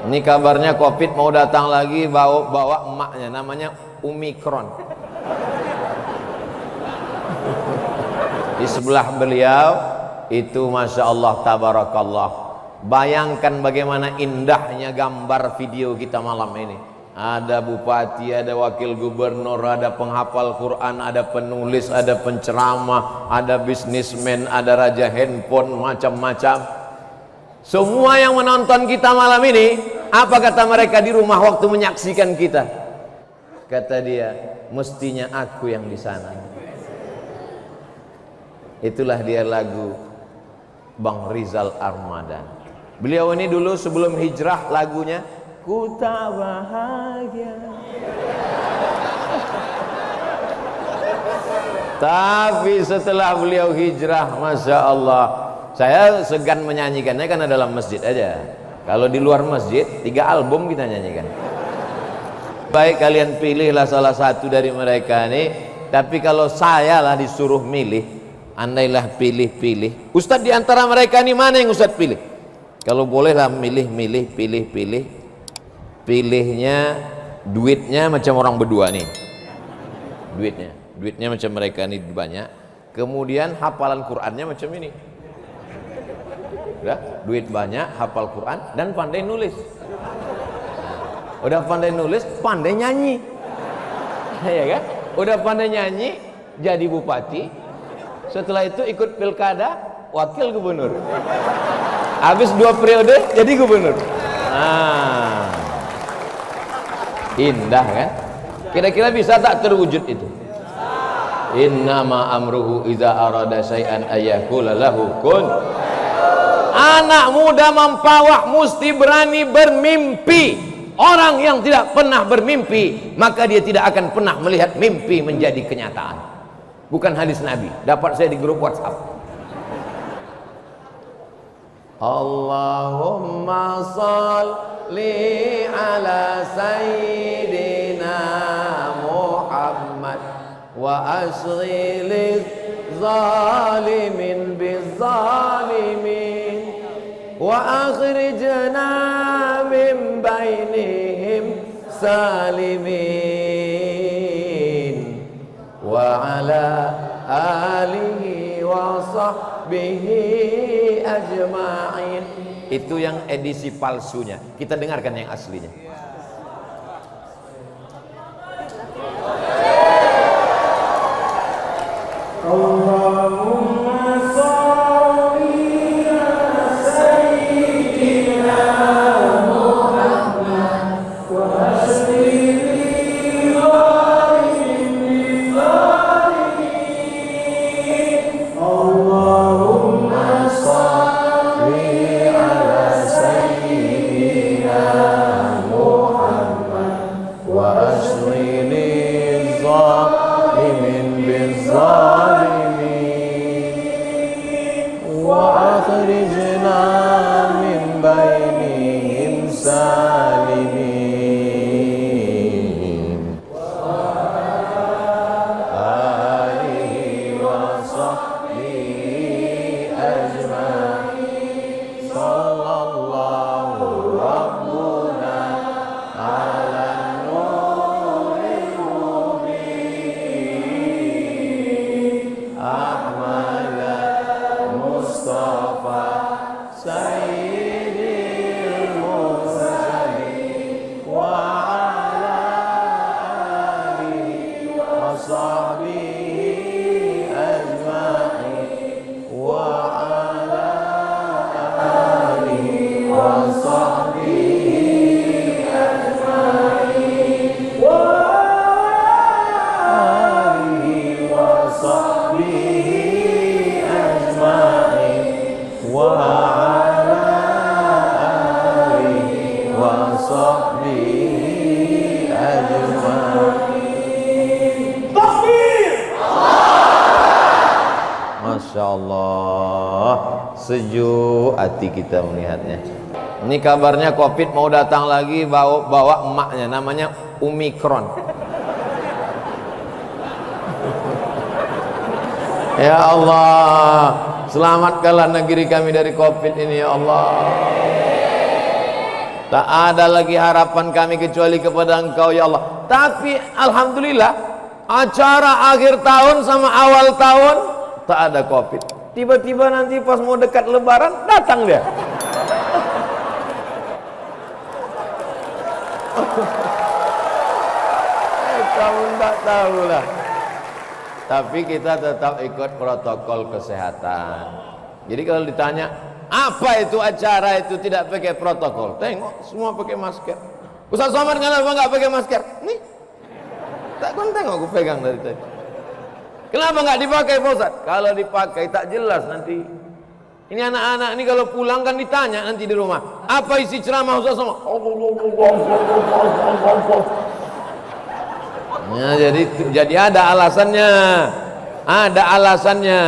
Ini kabarnya Covid mau datang lagi, bawa emaknya, namanya Omikron. Di sebelah beliau itu Masya Allah tabarakallah. Bayangkan bagaimana indahnya gambar video kita malam ini. Ada bupati, ada wakil gubernur, ada penghafal Quran, ada penulis, ada penceramah, ada bisnismen, ada raja handphone, macam-macam. Semua yang menonton kita malam ini, apa kata mereka di rumah waktu menyaksikan kita? Kata dia, mestinya aku yang di sana. Itulah dia lagu Bang Rizal Armadan. Beliau ini dulu sebelum hijrah lagunya Ku tak bahagia. Tapi setelah beliau hijrah, Masya Allah, saya segan menyanyikannya karena dalam masjid aja. Kalau di luar masjid 3 album kita nyanyikan. Baik, kalian pilihlah salah satu dari mereka ini. Tapi kalau saya lah disuruh milih, andailah pilih-pilih, Ustadz di antara mereka ini mana yang Ustadz pilih? Kalau bolehlah milih-milih, pilih-pilih. Pilihnya duitnya macam orang berdua nih. Duitnya macam mereka ini banyak. Kemudian hafalan Qurannya macam ini. Udah, duit banyak, hafal Quran dan pandai nulis. Udah pandai nulis, pandai nyanyi. Ya kan? Udah pandai nyanyi, jadi bupati. Setelah itu ikut pilkada, wakil gubernur. Habis 2 periode jadi gubernur. Nah, indah kan? Kira-kira bisa tak terwujud itu? Innama amruhu idza arada syai'an ayyaqula lahu kun. Anak muda mempawah mesti berani bermimpi. Orang yang tidak pernah bermimpi, maka dia tidak akan pernah melihat mimpi menjadi kenyataan. Bukan hadis Nabi, dapat saya di grup WhatsApp. Allahumma sholli ala sayyidina Muhammad wa ashghil zalimin bizzalimin wa akhrijna min bainihim salimin wa ala alihi wa sahbihi ajma'in. Itu yang edisi palsunya. Kita dengarkan yang aslinya. Allahumma sholli ala sayyidina Muhammad wa ashghil zalimin bizzalimin. Allahumma sholli ala sayyidina Muhammad wa ashghil zalimin bizzalimin wa akhrijna min bainihim salimin alihi wa sahbihi ajma'in. Sallallahu rabbuna ala nuril mubin Ahmad Mustafa Sayyidil Mursalin wa ala alihi wa sahbihi ajma'in wa ala alihi wa sahbihi ajma'in wa alihi wa sahbihi ajma'in wa ala alihi wa sahbihi ajma'in. Takbir! Masya Allah, sejuk hati kita melihatnya. Ini kabarnya Covid mau datang lagi, bawa emaknya, namanya Omikron. Ya Allah, selamatkanlah negeri kami dari Covid ini ya Allah. Tak ada lagi harapan kami kecuali kepada Engkau ya Allah. Tapi alhamdulillah acara akhir tahun sama awal tahun tak ada Covid. Tiba-tiba nanti pas mau dekat lebaran datang dia. Kamu tak tahu lah. Tapi kita tetap ikut protokol kesehatan. Jadi kalau ditanya apa itu acara itu tidak pakai protokol, tengok semua pakai masker. Ustaz Somad kenapa nggak pakai masker? Nih, tak kon tengok aku pegang dari tadi. Kenapa nggak dipakai Pak Ustaz? Kalau dipakai tak jelas nanti. Ini anak-anak ini kalau pulang kan ditanya nanti di rumah, apa isi ceramah Ustaz Somad? Ya, jadi ada alasannya. Ada alasannya.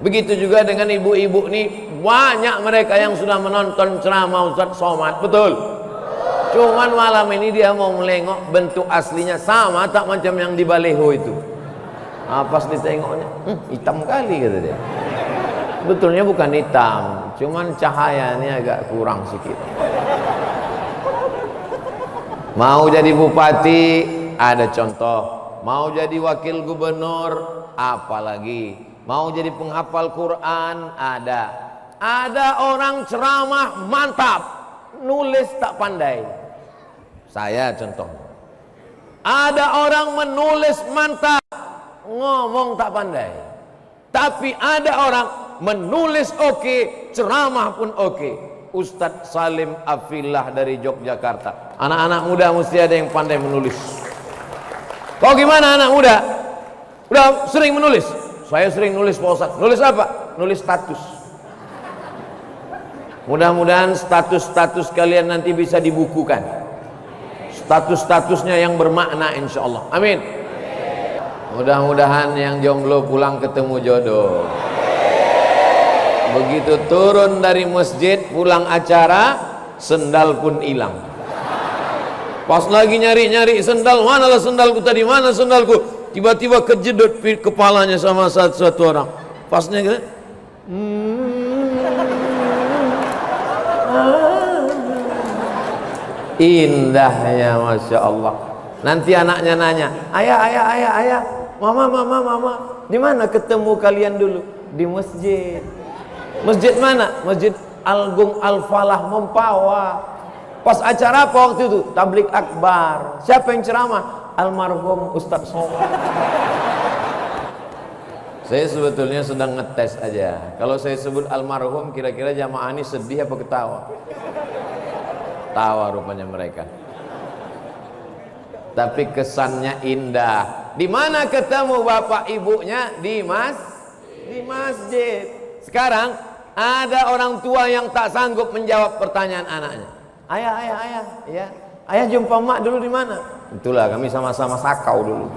Begitu juga dengan ibu-ibu nih, banyak mereka yang sudah menonton ceramah Ustaz Somad, betul? Cuman malam ini dia mau melengok bentuk aslinya sama tak macam yang di baleho itu. Pas ditengoknya, hitam kali kata dia. Betulnya bukan hitam, cuman cahayanya agak kurang sedikit. Mau jadi bupati, ada contoh. Mau jadi wakil gubernur, apalagi. Mau jadi penghafal Quran, ada. Ada orang ceramah mantap, nulis tak pandai. Saya contoh. Ada orang menulis mantap, ngomong tak pandai. Tapi ada orang menulis oke, ceramah pun oke. Ustadz Salim Afillah dari Yogyakarta. Anak-anak muda mesti ada yang pandai menulis. Kau gimana anak muda? Udah sering menulis? Saya sering nulis Pak Ustadz. Nulis apa? Nulis status. Mudah-mudahan status-status kalian nanti bisa dibukukan. Status-statusnya yang bermakna insya Allah. Amin. Mudah-mudahan yang jomblo pulang ketemu jodoh. Begitu turun dari masjid pulang acara, sendal pun hilang. Pas lagi nyari-nyari sendal, manalah sendalku tadi, mana sendalku? Tiba-tiba kejedot kepalanya sama satu orang. Pasnya gitu. Indahnya Masya Allah. Nanti anaknya nanya, ayah, mama, di mana ketemu kalian dulu? Di masjid. Masjid mana? Masjid Agung Al-Falah Mempawah. Pas acara apa waktu itu? Tablik akbar. Siapa yang ceramah? Almarhum Ustadz Somad. Saya sebetulnya sedang ngetes aja. Kalau saya sebut almarhum, kira-kira jamaah ini sedih apa ketawa? Tawa rupanya mereka. Tapi kesannya indah. Di mana ketemu bapak ibunya? Di masjid. Sekarang ada orang tua yang tak sanggup menjawab pertanyaan anaknya. Ayah, ya. Ayah jumpa mak dulu di mana? Itulah kami sama-sama sakau dulu.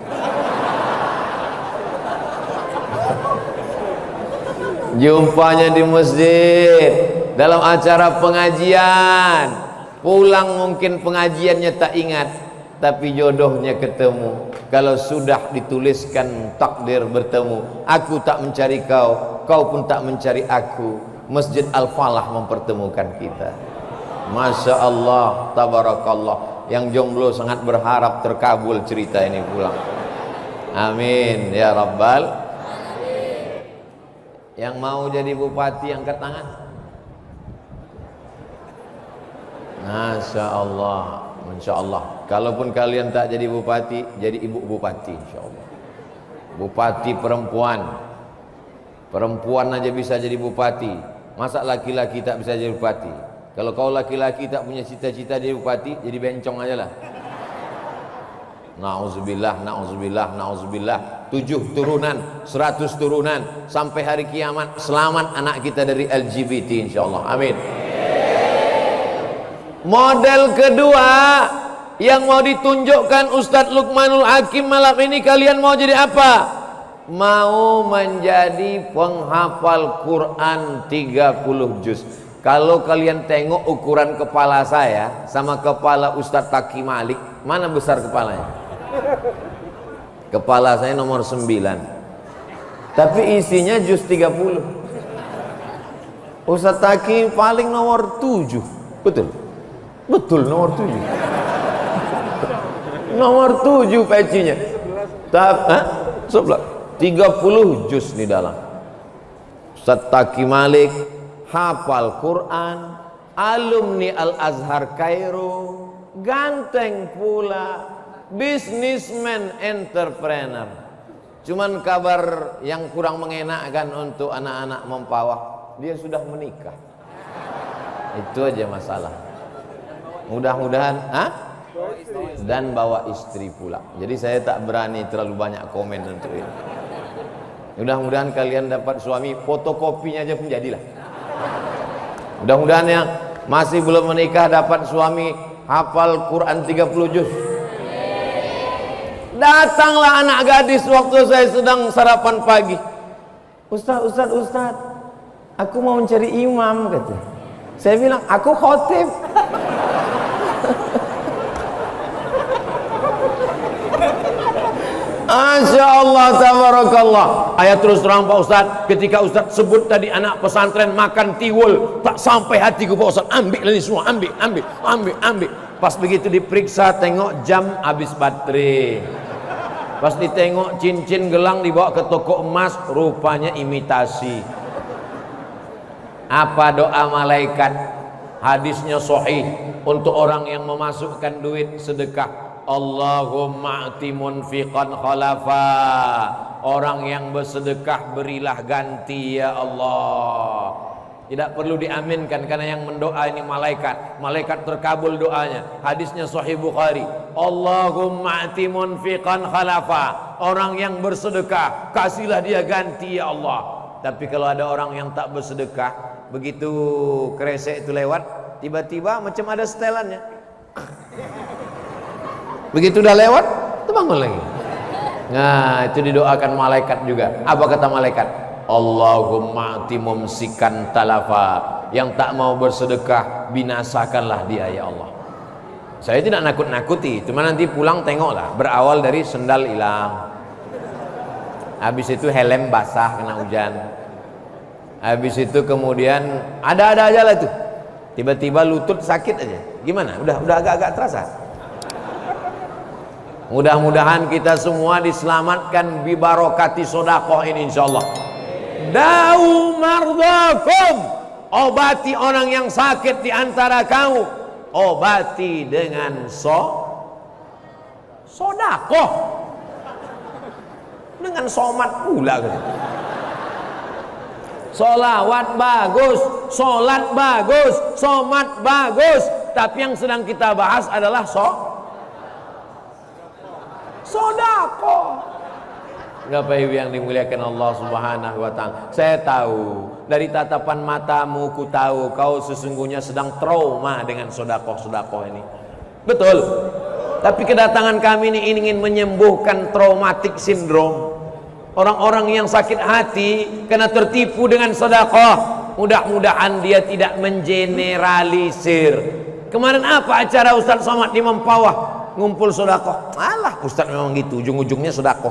Jumpanya di masjid dalam acara pengajian. Pulang mungkin pengajiannya tak ingat, tapi jodohnya ketemu. Kalau sudah dituliskan takdir bertemu, aku tak mencari kau, kau pun tak mencari aku. Masjid Al-Falah mempertemukan kita. Masya Allah, tabarakallah. Yang jomblo sangat berharap terkabul cerita ini pulang. Amin ya Rabbal. Yang mau jadi bupati angkat tangan. Masya Allah, Masya Allah. Kalaupun kalian tak jadi bupati, jadi ibu bupati insya Allah. Bupati perempuan. Perempuan aja bisa jadi bupati. Masa laki-laki tak bisa jadi bupati? Kalau kau laki-laki tak punya cita-cita jadi bupati, jadi bencong aja lah. Na'udzubillah, na'udzubillah, na'udzubillah. 7 turunan, 100 turunan, sampai hari kiamat selamat anak kita dari LGBT insyaallah. Amin. Model kedua yang mau ditunjukkan Ustadz Luqmanul Hakim malam ini, kalian mau jadi apa? Mau menjadi penghafal Quran 30 juz. Kalau kalian tengok ukuran kepala saya sama kepala Ustadz Taki Malik, mana besar kepalanya? Kepala saya nomor 9, tapi isinya juz 30. Ustadz Taki paling nomor 7, betul? Betul, nomor 7. Nomor 7 pecinya. 30 juz di dalam. Ustaz Taqi Malik hafal Quran, alumni Al-Azhar Kairo, ganteng pula, businessman, entrepreneur. Cuman kabar yang kurang mengenakkan untuk anak-anak Mempawah, dia sudah menikah. Itu aja masalah. Mudah-mudahan dan bawa istri pula. Jadi saya tak berani terlalu banyak komen untuk ini. Mudah-mudahan kalian dapat suami, fotokopinya aja pun jadilah. Mudah-mudahan yang masih belum menikah dapat suami hafal Quran 30 juz. Datanglah anak gadis waktu saya sedang sarapan pagi. Ustaz, aku mau mencari imam, kata. Saya bilang, aku khotib. Masya Allah, tabarakallah. Ayat terus terang Pak Ustaz, ketika Ustaz sebut tadi anak pesantren makan tiwul, tak sampai hatiku Pak Ustaz. Ambil ini semua, ambil. Pas begitu diperiksa, tengok jam habis baterai. Pas ditengok cincin gelang dibawa ke toko emas, rupanya imitasi. Apa doa malaikat? Hadisnya sahih untuk orang yang memasukkan duit sedekah. Allahumma ati munfiqan khalafa. Orang yang bersedekah berilah ganti ya Allah. Tidak perlu diaminkan karena yang mendoa ini malaikat. Malaikat terkabul doanya. Hadisnya sahih Bukhari. Allahumma ati munfiqan khalafa. Orang yang bersedekah kasihlah dia ganti ya Allah. Tapi kalau ada orang yang tak bersedekah, begitu kresek itu lewat, tiba-tiba macam ada setelannya. Begitu udah lewat, itu bangun lagi. Nah, itu didoakan malaikat juga. Apa kata malaikat? Allahumma ati mumsikan talafa. Yang tak mau bersedekah, binasakanlah dia ya Allah. Saya tidak nakut-nakuti, cuma nanti pulang tengoklah. Berawal dari sendal hilang, habis itu helm basah kena hujan, habis itu kemudian ada-ada aja lah tuh. Tiba-tiba lutut sakit aja. Gimana? Udah agak-agak terasa. Mudah-mudahan kita semua diselamatkan bi barokati sedekah ini insyaallah. Da'u mardakum, obati orang yang sakit di antara kamu, obati dengan sedekah. Dengan somat pula gitu. Solawat bagus, solat bagus, somat bagus, tapi yang sedang kita bahas adalah sedekah. Bapak Ibu yang dimuliakan Allah Subhanahu wa taala, saya tahu dari tatapan matamu, ku tahu kau sesungguhnya sedang trauma dengan sedekah ini. Betul. Tapi kedatangan kami ini ingin menyembuhkan traumatik sindrom. Orang-orang yang sakit hati karena tertipu dengan sedekah, mudah-mudahan dia tidak mengeneralisir. Kemarin apa acara Ustaz Somad di Mempawah? Ngumpul sedekah. Alah, Ustaz memang gitu, ujung-ujungnya sedekah.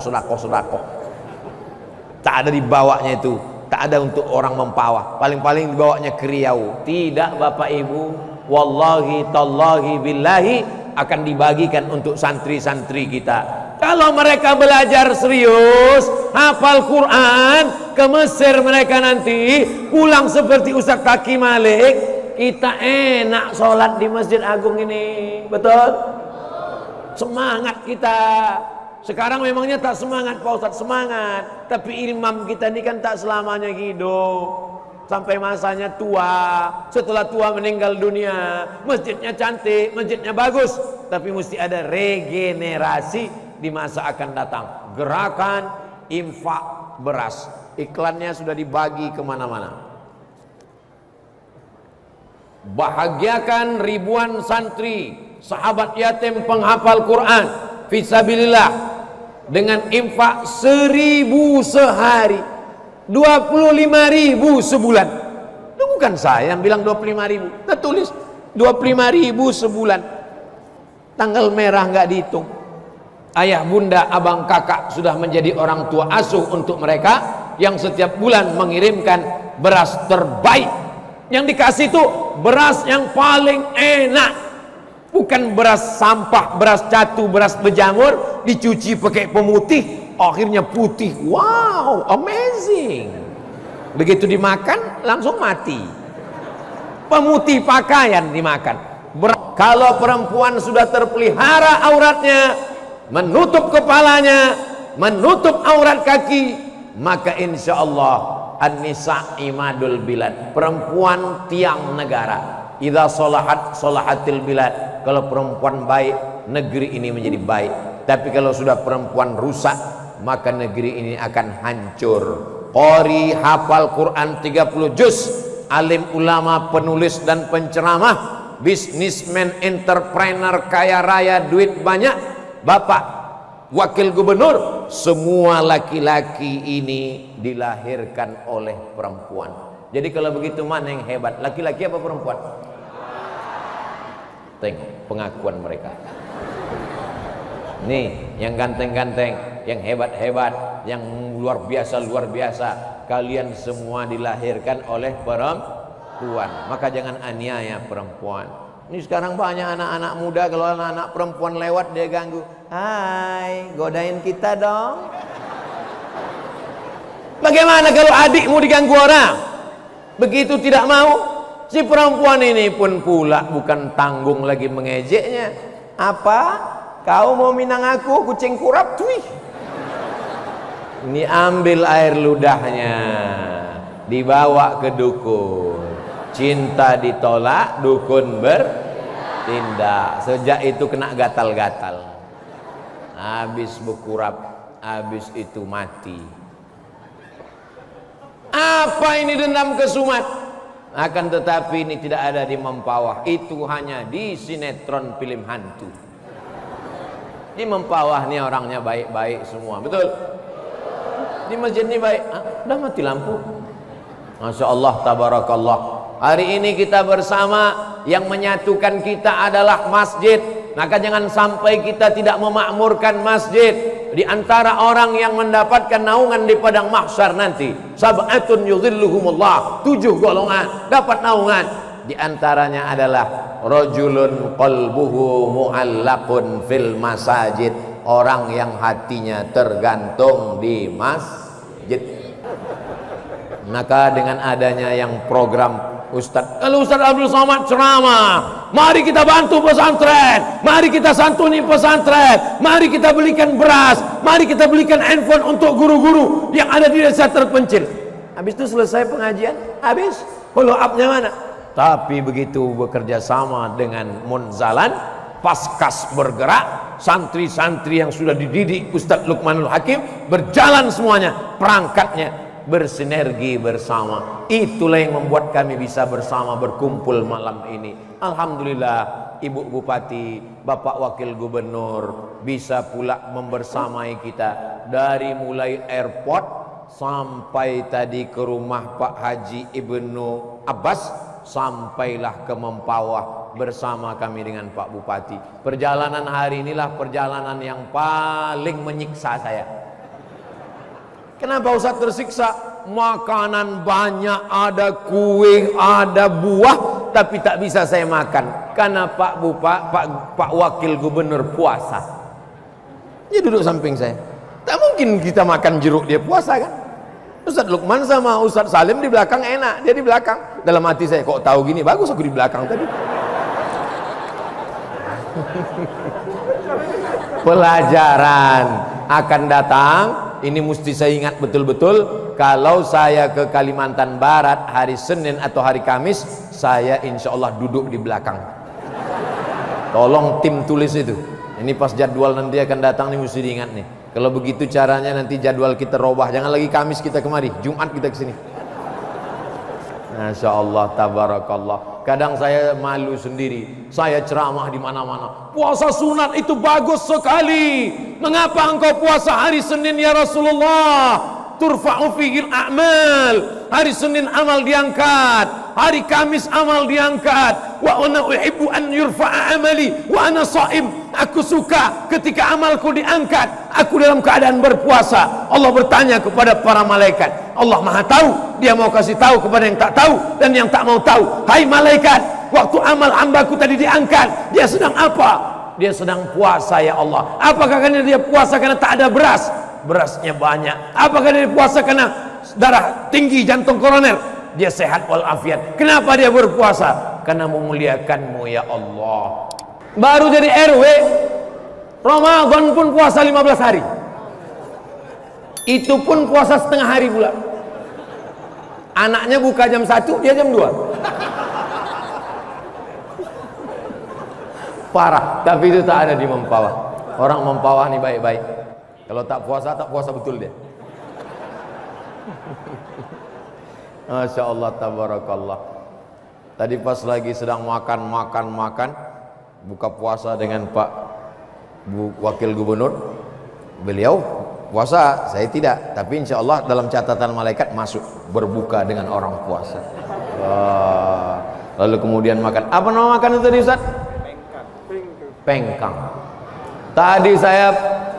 Tak ada dibawanya itu, tak ada untuk orang Mempawah. Paling-paling dibawanya ke Riau. Tidak Bapak Ibu, wallahi tallahi billahi akan dibagikan untuk santri-santri kita. Kalau mereka belajar serius, hafal Quran, ke Mesir mereka nanti pulang seperti Ustaz Taqi Malik, kita enak sholat di Masjid Agung ini. Betul? Semangat kita. Sekarang memangnya tak semangat Pak Ustaz, semangat. Tapi imam kita ini kan tak selamanya hidup. Sampai masanya tua. Setelah tua meninggal dunia, masjidnya cantik, masjidnya bagus, tapi mesti ada regenerasi di masa akan datang. Gerakan infak beras, iklannya sudah dibagi kemana-mana. Bahagiakan ribuan santri, sahabat yatim penghafal Quran fisabilillah dengan infak 1.000 sehari, 25.000 sebulan. Itu bukan saya yang bilang 25.000, kita tulis 25.000 sebulan. Tanggal merah nggak dihitung. Ayah, bunda, abang, kakak sudah menjadi orang tua asuh untuk mereka yang setiap bulan mengirimkan beras terbaik. Yang dikasih itu beras yang paling enak. Bukan beras sampah, beras catu, beras berjamur dicuci pakai pemutih, akhirnya putih. Wow, amazing. Begitu dimakan langsung mati. Pemutih pakaian dimakan. Kalau perempuan sudah terpelihara auratnya, menutup kepalanya, menutup aurat kaki, maka insya Allah an-nisa imadul bilad, perempuan tiang negara. Idza sholahat sholahatil bilad, kalau perempuan baik negeri ini menjadi baik. Tapi kalau sudah perempuan rusak, maka negeri ini akan hancur. Qori hafal Quran 30 juz, alim ulama, penulis dan penceramah, bisnismen, entrepreneur, kaya raya, duit banyak, bapak wakil gubernur, semua laki-laki ini dilahirkan oleh perempuan. Jadi kalau begitu mana yang hebat, laki-laki apa perempuan? Tengok pengakuan mereka. Nih yang ganteng-ganteng, yang hebat-hebat, yang luar biasa, kalian semua dilahirkan oleh perempuan. Maka jangan aniaya perempuan. Ini sekarang banyak anak-anak muda, kalau anak-anak perempuan lewat dia ganggu. Hai, godain kita dong. Bagaimana kalau adikmu diganggu orang? Begitu tidak mau, si perempuan ini pun pula bukan tanggung lagi mengejeknya. Apa? Kau mau minang aku kucing kurap? Tuih. Ini ambil air ludahnya, dibawa ke dukun. Cinta ditolak, dukun bertindak. Sejak itu kena gatal-gatal. Habis berkurap, habis itu mati. Apa ini dendam kesumat? Akan tetapi ini tidak ada di Mempawah. Itu hanya di sinetron film hantu. Di Mempawah ini orangnya baik-baik semua. Betul? Di masjid ini baik. Udah mati lampu. Masya Allah, tabarakallah. Hari ini kita bersama, yang menyatukan kita adalah masjid. Maka jangan sampai kita tidak memakmurkan masjid. Di antara orang yang mendapatkan naungan di padang mahsyar nanti, sab'atun yudhilluhumullah, 7 golongan dapat naungan. Di antaranya adalah rajulun qalbuhu mu'allaqun fil masajid, orang yang hatinya tergantung di masjid. Maka dengan adanya yang program Ustadz, kalau Ustadz Abdul Somad ceramah, mari kita bantu pesantren, mari kita santuni pesantren, mari kita belikan beras, mari kita belikan handphone untuk guru-guru yang ada di desa terpencil. Habis itu selesai pengajian, habis follow up-nya mana? Tapi begitu bekerja sama dengan Munzalan, Paskas bergerak, santri-santri yang sudah dididik Ustadz Luqmanul Hakim berjalan semuanya, perangkatnya bersinergi bersama. Itulah yang membuat kami bisa bersama berkumpul malam ini. Alhamdulillah, Ibu Bupati, Bapak Wakil Gubernur bisa pula membersamai kita dari mulai airport sampai tadi ke rumah Pak Haji Ibnu Abbas, sampailah ke Mempawah bersama kami dengan Pak Bupati. Perjalanan hari inilah perjalanan yang paling menyiksa saya. Kenapa Ustaz tersiksa? Makanan banyak, ada kue, ada buah, tapi tak bisa saya makan karena Pak Wakil Gubernur puasa. Dia duduk samping saya. Tak mungkin kita makan jeruk dia puasa kan? Ustaz Luqman sama Ustaz Salim di belakang enak, dia di belakang. Dalam hati saya, kok tahu gini, bagus aku di belakang tadi. Pelajaran akan datang. Ini mesti saya ingat betul-betul. Kalau saya ke Kalimantan Barat hari Senin atau hari Kamis, saya insya Allah duduk di belakang. Tolong tim tulis itu. Ini pas jadwal nanti akan datang nih, mesti diingat nih. Kalau begitu caranya nanti jadwal kita robah. Jangan lagi Kamis kita kemari, Jumat kita kesini. Masya Allah, tabarakallah. Kadang saya malu sendiri, saya ceramah di mana-mana. Puasa sunat itu bagus sekali. Mengapa engkau puasa hari Senin ya Rasulullah? Turfa'u fihil a'mal. Hari Senin amal diangkat, hari Kamis amal diangkat. Wa ana uhibbu an yurfa'a amali wa ana sha'im. Aku suka ketika amalku diangkat, aku dalam keadaan berpuasa. Allah bertanya kepada para malaikat. Allah Maha tahu, Dia mau kasih tahu kepada yang tak tahu dan yang tak mau tahu. Hai malaikat, waktu amal hambaku tadi diangkat, dia sedang apa? Dia sedang puasa ya Allah. Apakah karena dia puasa karena tak ada beras? Berasnya banyak. Apakah dia puasa karena darah tinggi, jantung koroner? Dia sehat walafiat. Kenapa dia berpuasa? Karena memuliakanmu ya Allah. Baru jadi RW, Ramadan pun puasa 15 hari. Itu pun puasa setengah hari pula. Anaknya buka jam 1, dia jam 2. Parah, tapi itu tak ada di Mempawah. Orang Mempawah nih baik-baik. Kalau tak puasa betul dia. Masya Allah, tabarakallah. Tadi pas lagi sedang makan, buka puasa dengan Pak Wakil Gubernur. Beliau puasa, saya tidak. Tapi insya Allah dalam catatan malaikat masuk berbuka dengan orang puasa. Lalu kemudian makan. Apa nama makan itu tadi Ustaz? Pengkang. Tadi saya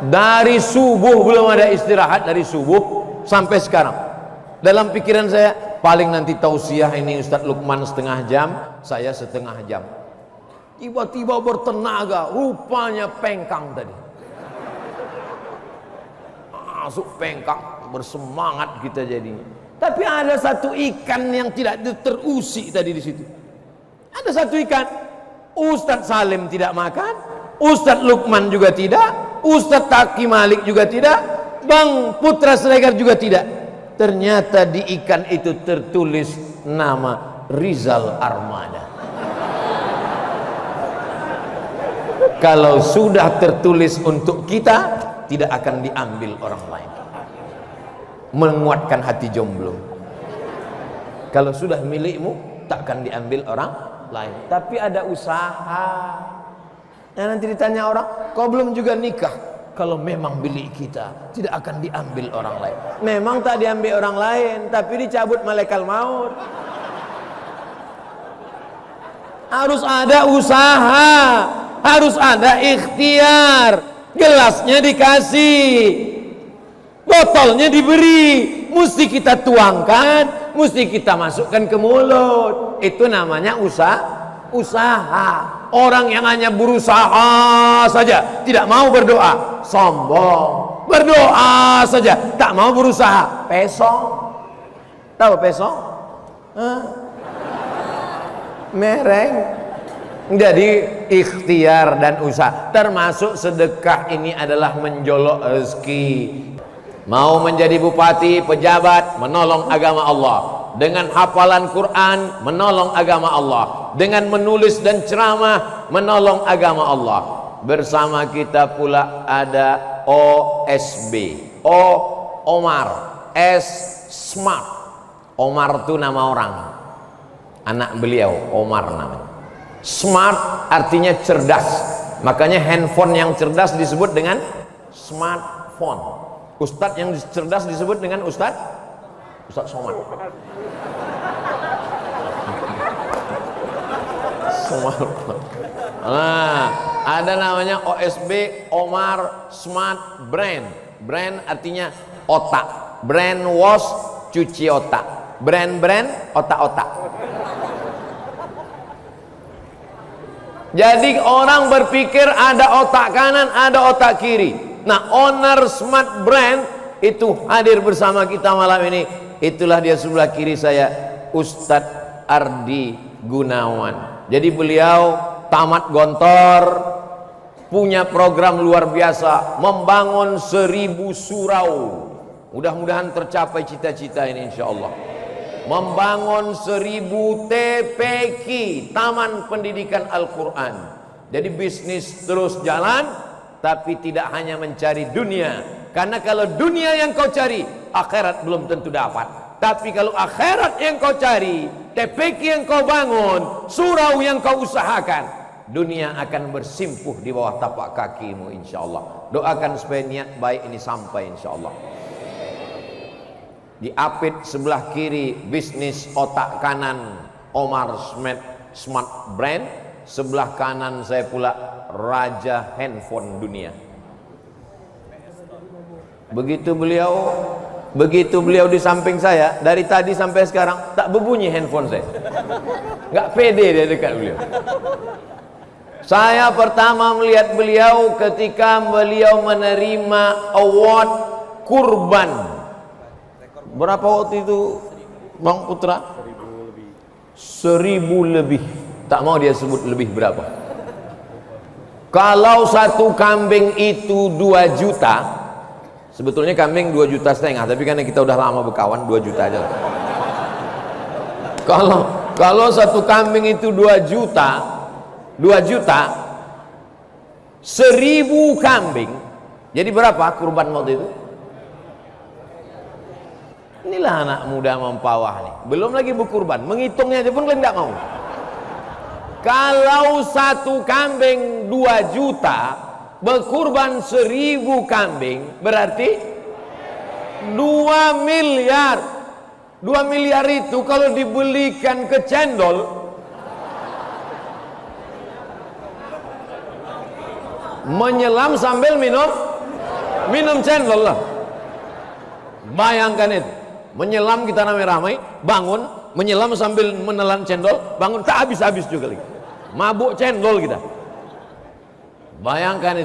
dari subuh belum ada istirahat, dari subuh sampai sekarang. Dalam pikiran saya paling nanti tausiah ini Ustadz Lukman setengah jam, saya setengah jam. Tiba-tiba bertenaga, rupanya pengkang tadi. Masuk pengkang, bersemangat kita jadinya. Tapi ada satu ikan yang tidak terusik tadi di situ. Ada satu ikan. Ustadz Salim tidak makan, Ustadz Lukman juga tidak, Ustadz Taki Malik juga tidak, Bang Putra Siregar juga tidak. Ternyata di ikan itu tertulis nama Rizal Armada. Kalau sudah tertulis untuk kita, tidak akan diambil orang lain. Menguatkan hati jomblo. Kalau sudah milikmu, tak akan diambil orang lain. Tapi ada usaha. Nah, nanti ditanya orang, kau belum juga nikah? Kalau memang milik kita, tidak akan diambil orang lain. Memang tak diambil orang lain, tapi dicabut malaikat maut. Harus ada usaha, harus ada ikhtiar. Gelasnya dikasih, botolnya diberi, mesti kita tuangkan, mesti kita masukkan ke mulut. Itu namanya usaha. Orang yang hanya berusaha saja, tidak mau berdoa, sombong. Berdoa saja, tak mau berusaha, pesong. Tahu pesong? Mereng. Jadi ikhtiar dan usaha, termasuk sedekah ini adalah menjolok rezeki. Mau menjadi bupati, pejabat, menolong agama Allah. Dengan hafalan Quran, menolong agama Allah. Dengan menulis dan ceramah, menolong agama Allah. Bersama kita pula ada OSB, Omar, S Smart. Omar itu nama orang, anak beliau Omar namanya. Smart artinya cerdas, makanya handphone yang cerdas disebut dengan smartphone. Ustadz yang cerdas disebut dengan Ustadz Somad. Nah, ada namanya OSB, Omar Smart Brain. Brain artinya otak. Brain wash, cuci otak. Brain otak-otak. Jadi orang berpikir ada otak kanan, ada otak kiri. Nah, owner Smart Brain itu hadir bersama kita malam ini. Itulah dia sebelah kiri saya, Ustadz Ardi Gunawan. Jadi beliau tamat Gontor, punya program luar biasa, membangun 1000 surau. Mudah-mudahan tercapai cita-cita ini insya Allah. Membangun 1000 TPQ, Taman Pendidikan Al-Quran. Jadi bisnis terus jalan, tapi tidak hanya mencari dunia. Karena kalau dunia yang kau cari, akhirat belum tentu dapat. Tapi kalau akhirat yang kau cari, TPQ yang kau bangun, surau yang kau usahakan, dunia akan bersimpuh di bawah tapak kakimu insya Allah. Doakan supaya niat baik ini sampai insya Allah. Di apit sebelah kiri bisnis otak kanan Omar Smart Brand, sebelah kanan saya pula raja handphone dunia. Begitu beliau Begitu beliau di samping saya, dari tadi sampai sekarang tak berbunyi handphone saya. Nggak pede dia dekat beliau. Saya pertama melihat beliau ketika beliau menerima award kurban. Berapa waktu itu Bang Putra? 1000 lebih. Tak mau dia sebut lebih berapa. Kalau satu kambing itu 2 juta, sebetulnya kambing 2,5 juta, tapi karena kita udah lama berkawan 2 juta aja. Kalau satu kambing itu 2 juta, 1000 kambing, jadi berapa kurban waktu itu? Inilah anak muda mempawah nih, belum lagi berkurban, menghitungnya aja pun kalian nggak mau. Kalau satu kambing 2 juta, berkurban 1000 kambing, berarti 2 miliar. 2 miliar itu kalau dibelikan ke cendol, menyelam sambil minum cendol lah. Bayangkan itu, menyelam kita ramai-ramai, bangun, menyelam sambil menelan cendol, bangun tak habis-habis juga lagi. Mabuk cendol kita. Bayangkan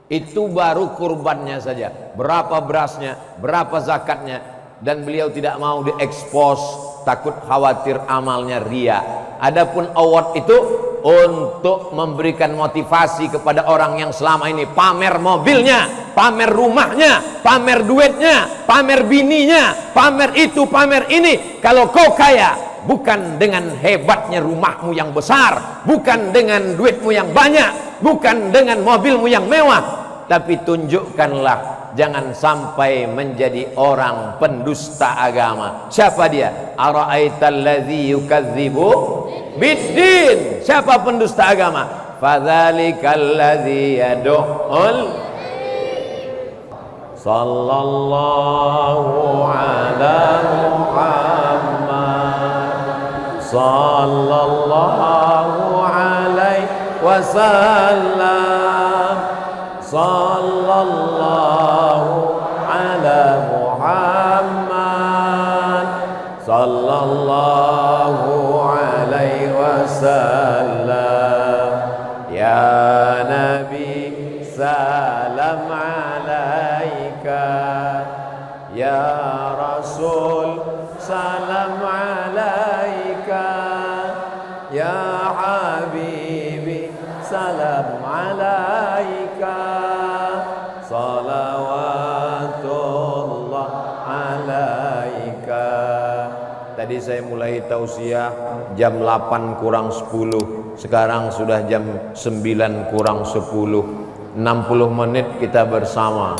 itu baru kurbannya saja. Berapa berasnya, berapa zakatnya, dan beliau tidak mau diekspos, takut khawatir amalnya ria. Adapun award itu untuk memberikan motivasi kepada orang yang selama ini pamer mobilnya, pamer rumahnya, pamer duitnya, pamer bininya, pamer itu, pamer ini. Kalau kau kaya, bukan dengan hebatnya rumahmu yang besar, bukan dengan duitmu yang banyak, bukan dengan mobilmu yang mewah, tapi tunjukkanlah, jangan sampai menjadi orang pendusta agama. Siapa dia? Ara'aital ladzi yukadzibu biddin. Siapa pendusta agama? Fadzalikal ladzi yad'ul. Sallallahu ala Muhammad, sallallahu alaihi wasallam, sallallahu ala Muhammad, sallallahu alaihi wasallam. Ya Nabi, salam alaika. Ya Rasul, salam alaika. Ya Habibi, salam alaika. Salawatullah alaika. Tadi saya mulai tausiah jam 8 kurang 10, sekarang sudah jam 9 kurang 10. 60 menit kita bersama.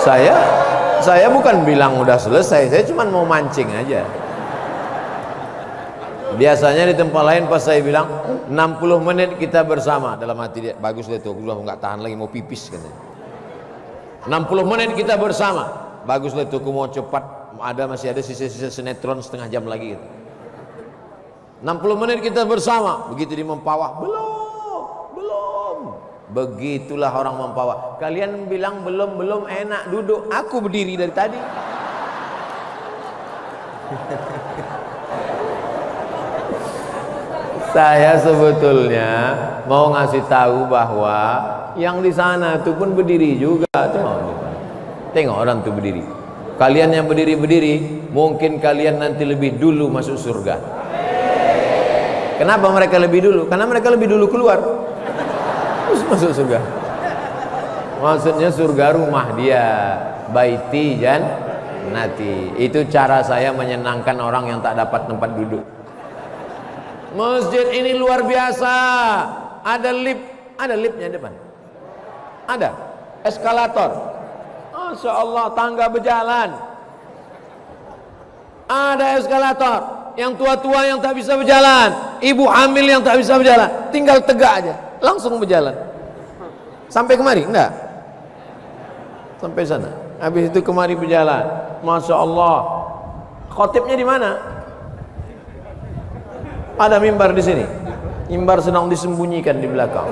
Saya bukan bilang udah selesai, saya cuma mau mancing aja. Biasanya di tempat lain pas saya bilang 60 menit kita bersama, dalam hati dia, bagus deh tuh, gua nggak tahan lagi mau pipis katanya. 60 menit kita bersama, bagus deh tuh, aku mau cepat, masih ada sisa-sisa sinetron setengah jam lagi gitu. 60 menit kita bersama, begitu di Mempawah, belum. Begitulah orang Mempawah. Kalian bilang belum enak duduk, aku berdiri dari tadi. Saya sebetulnya mau ngasih tahu bahwa yang di sana itu pun berdiri juga. Tengok orang itu berdiri. Kalian yang berdiri-berdiri, mungkin kalian nanti lebih dulu masuk surga. Kenapa mereka lebih dulu? Karena mereka lebih dulu keluar, terus masuk surga. Maksudnya surga rumah dia, baiti jannati. Itu cara saya menyenangkan orang yang tak dapat tempat duduk. Masjid ini luar biasa. Ada liftnya depan. Ada eskalator. Masya Allah, tangga berjalan. Ada eskalator. Yang tua-tua yang tak bisa berjalan, ibu hamil yang tak bisa berjalan, tinggal tegak aja, langsung berjalan. Sampai kemari? Enggak. Sampai sana. Habis itu kemari berjalan. Masya Allah. Khotibnya di mana? Ada mimbar di sini. Mimbar sedang disembunyikan di belakang.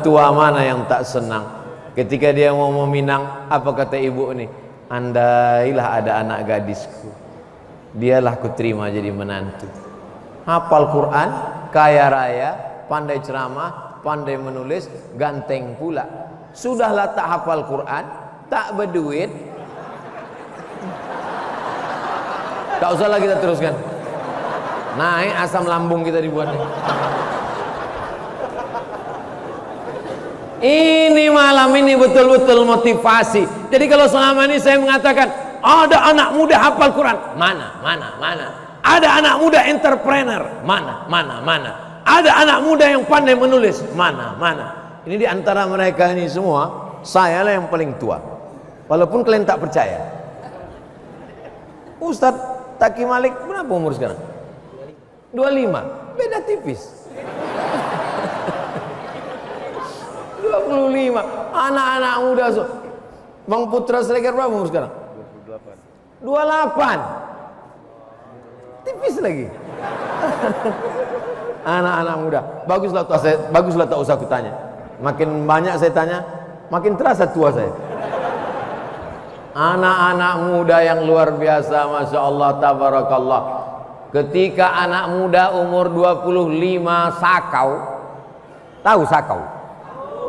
Tua mana yang tak senang Ketika dia mau meminang, apa kata ibu ini? Andailah ada anak gadisku, dialah kuterima jadi menantu. Hafal Quran, kaya raya, pandai ceramah, pandai menulis, ganteng pula. Sudahlah tak hafal Quran, tak berduit, tak usahlah kita teruskan. Naik asam lambung kita dibuat. Ini malam ini betul-betul motivasi. Jadi kalau selama ini saya mengatakan ada anak muda hafal Quran, mana. Ada anak muda entrepreneur, mana. Ada anak muda yang pandai menulis, mana. Ini di antara mereka ini semua, saya lah yang paling tua. Walaupun kalian tak percaya. Ustadz Taki Malik berapa umur sekarang? 25. Beda tipis. 25. Anak-anak muda. Bang Putra Sregar berapa umur sekarang? 28. Tipis lagi. Anak-anak muda. Baguslah tak usah aku tanya. Makin banyak saya tanya, makin terasa tua saya. Anak-anak muda yang luar biasa, Masya Allah, tabarakallah. Ketika anak muda umur 25 sakau. Tahu sakau?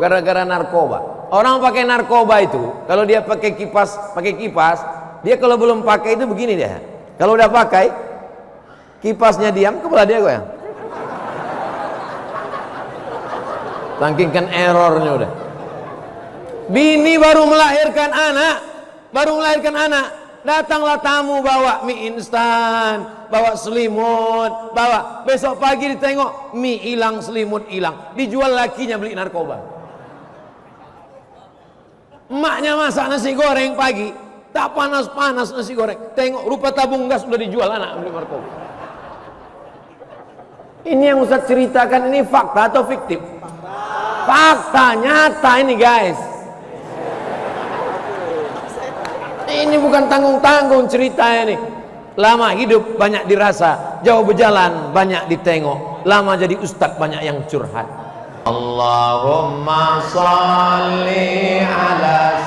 Gara-gara narkoba. Orang pakai narkoba itu, kalau dia pakai kipas, dia kalau belum pakai itu begini dia. Kalau udah pakai, kipasnya diam, kepala dia goyang. Saking errornya udah. Bini baru melahirkan anak, datanglah tamu bawa mie instan, bawa selimut, besok pagi ditengok mie hilang, selimut hilang, dijual lakinya beli narkoba. Emaknya masak nasi goreng pagi, tak panas-panas nasi goreng, tengok rupa tabung gas udah dijual, anak beli narkoba. Ini yang Ustaz ceritakan ini fakta atau fiktif? Fakta nyata ini guys. Ini bukan tanggung-tanggung ceritanya nih. Lama hidup banyak dirasa, jauh berjalan banyak ditengok, lama jadi ustadz banyak yang curhat. Allahumma shalli ala